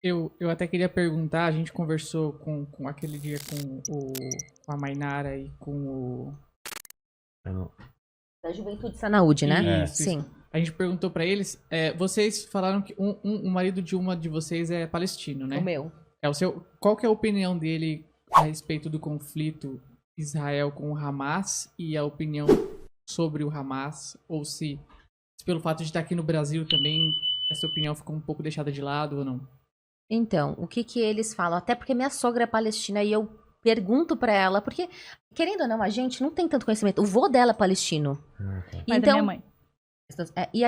Eu até queria perguntar, a gente conversou com aquele dia com a Mainara e com o... Eu não- Da Juventude Sanaúde, né? Isso, Sim. isso. A gente perguntou pra eles, vocês falaram que o marido de uma de vocês é palestino, né? O meu. Qual que é a opinião dele a respeito do conflito Israel com o Hamas e a opinião sobre o Hamas? Ou se pelo fato de estar aqui no Brasil também essa opinião ficou um pouco deixada de lado ou não? Então, o que eles falam? Até porque minha sogra é palestina e eu pergunto pra ela, porque, querendo ou não, a gente não tem tanto conhecimento. O vô dela é palestino. Pai da minha mãe. E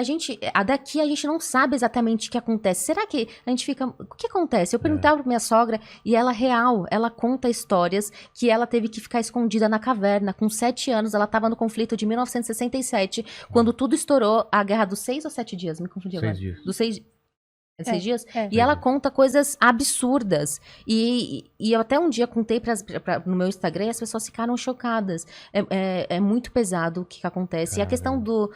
daqui a gente não sabe exatamente o que acontece. Será que a gente fica... O que acontece? Eu perguntava pra minha sogra e ela conta histórias que ela teve que ficar escondida na caverna. Com 7 anos, ela estava no conflito de 1967, quando tudo estourou, a guerra dos 6 ou 7 dias? Me confundi agora. 6 dias. Dos 6 dias? É. E ela conta coisas absurdas. E eu até um dia contei no meu Instagram e as pessoas ficaram chocadas. É muito pesado o que acontece. E a questão do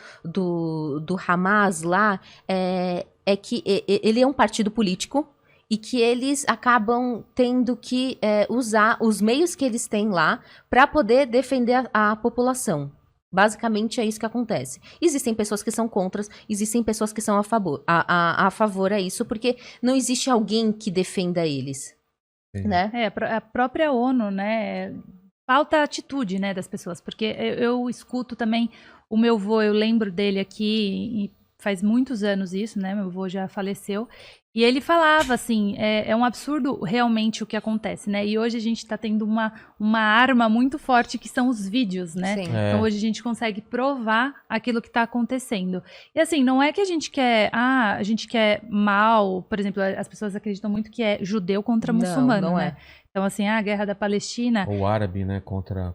Hamas lá é que ele é um partido político e que eles acabam tendo que usar os meios que eles têm lá para poder defender a população. Basicamente é isso que acontece. Existem pessoas que são contra, existem pessoas que são a favor a isso, porque não existe alguém que defenda eles. Sim. Né? A própria ONU, né? Falta atitude, né, das pessoas. Porque eu escuto também o meu avô, eu lembro dele aqui, faz muitos anos isso, né? Meu avô já faleceu. E ele falava, assim, é um absurdo realmente o que acontece, né? E hoje a gente está tendo uma arma muito forte que são os vídeos, né? Sim. Então hoje a gente consegue provar aquilo que está acontecendo. E assim, não é que a gente quer mal, por exemplo, as pessoas acreditam muito que é judeu contra muçulmano, não né? é. Então, assim, a guerra da Palestina... Ou árabe, né? Contra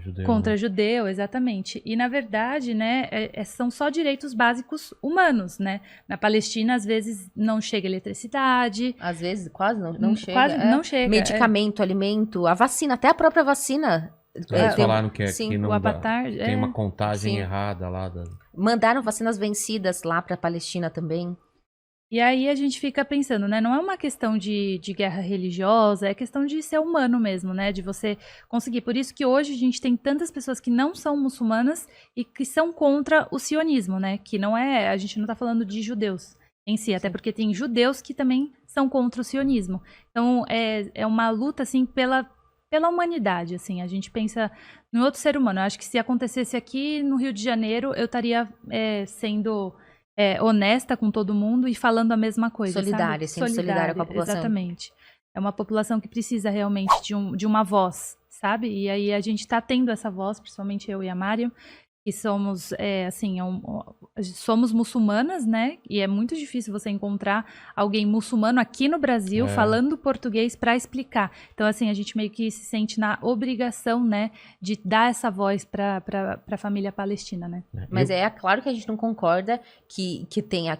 judeu. Contra né? judeu, exatamente. E, na verdade, né, são só direitos básicos humanos, né? Na Palestina, às vezes, não chega eletricidade. Às vezes quase não chega. Quase não chega. Medicamento, alimento, a vacina, até a própria vacina. Eles falaram que sim, que não o dá, Avatar, tem uma contagem Sim. errada lá. Mandaram vacinas vencidas lá para a Palestina também. E aí a gente fica pensando, né? Não é uma questão de guerra religiosa, é questão de ser humano mesmo, né? De você conseguir. Por isso que hoje a gente tem tantas pessoas que não são muçulmanas e que são contra o sionismo, né? Que não é... A gente não tá falando de judeus em si, até porque tem judeus que também são contra o sionismo. Então é uma luta, assim, pela humanidade, assim. A gente pensa no outro ser humano. Eu acho que se acontecesse aqui no Rio de Janeiro, eu estaria sendo... honesta com todo mundo e falando a mesma coisa, Solidária, sabe? sim, solidária com a população. Exatamente. É uma população que precisa realmente de uma voz, sabe? E aí a gente está tendo essa voz, principalmente eu e a Mário, que somos, somos muçulmanas, né? E é muito difícil você encontrar alguém muçulmano aqui no Brasil falando português para explicar. Então, assim, a gente meio que se sente na obrigação, né, de dar essa voz para a família palestina, né? Mas é claro que a gente não concorda que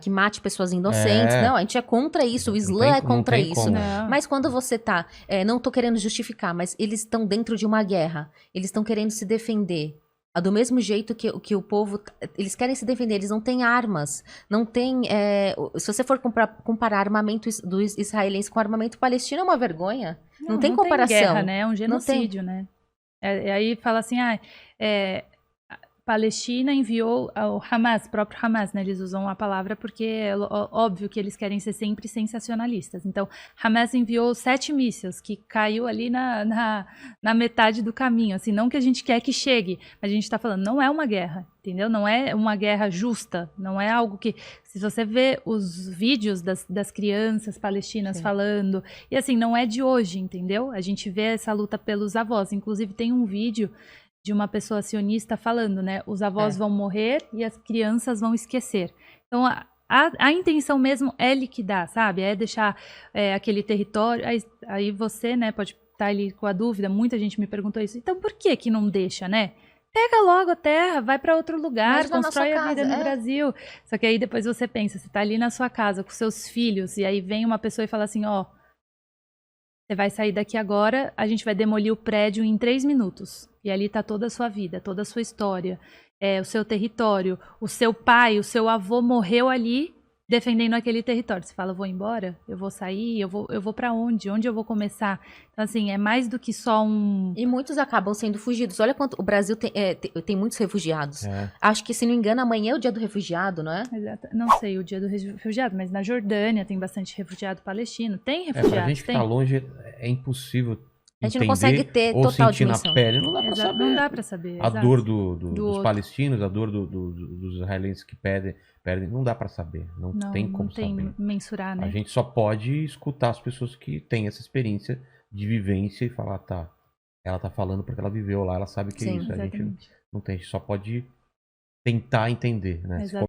mate pessoas inocentes. Não, a gente é contra isso. O Islã é contra isso. Como. Mas quando você tá... não tô querendo justificar, mas eles estão dentro de uma guerra. Eles estão querendo se defender. Do mesmo jeito que o povo... Eles querem se defender, eles não têm armas. Não tem... se você for comparar armamento dos israelenses com armamento palestino, é uma vergonha. Não tem comparação. Tem guerra, né? É um genocídio, né? Aí fala assim, Palestina enviou o Hamas, próprio Hamas, né? Eles usam a palavra porque é óbvio que eles querem ser sempre sensacionalistas. Então, Hamas enviou 7 mísseis, que caiu ali na metade do caminho. Assim, não que a gente quer que chegue, mas a gente está falando, não é uma guerra, entendeu? Não é uma guerra justa, não é algo que... Se você vê os vídeos das crianças palestinas falando, e assim, não é de hoje, entendeu? A gente vê essa luta pelos avós. Inclusive, tem um vídeo de uma pessoa sionista falando, né? Os avós vão morrer e as crianças vão esquecer. Então, a intenção mesmo é liquidar, sabe? É deixar aquele território... Aí você, né, pode estar ali com a dúvida, muita gente me perguntou isso. Então, por que não deixa, né? Pega logo a terra, vai para outro lugar, constrói a vida no Brasil. Só que aí depois você pensa, você tá ali na sua casa com seus filhos, e aí vem uma pessoa e fala assim, você vai sair daqui agora, a gente vai demolir o prédio em 3 minutos. E ali está toda a sua vida, toda a sua história, o seu território. O seu pai, o seu avô morreu ali defendendo aquele território. Você fala, eu vou embora, eu vou sair, eu vou para onde? Onde eu vou começar? Então, assim, é mais do que só um... E muitos acabam sendo fugidos. Olha quanto o Brasil tem muitos refugiados. É. Acho que, se não me engano, amanhã é o dia do refugiado, não é? Exato. Não sei o dia do refugiado, mas na Jordânia tem bastante refugiado palestino. Tem Pra refugiados, gente que tem. tá longe, é impossível A gente não entender consegue ter ou total sentir na dimensão. pele. Não dá pra Exato, saber. não dá pra saber. A exato. dor Do dos outro. palestinos, a dor dos israelenses que perdem, não dá pra saber. Não, tem como não tem saber. mensurar, né? A gente só pode escutar as pessoas que têm essa experiência de vivência e falar, tá, ela tá falando porque ela viveu lá, ela sabe que é Sim, isso. A gente Exatamente. não tem, a gente só pode tentar entender, né? Se Exato.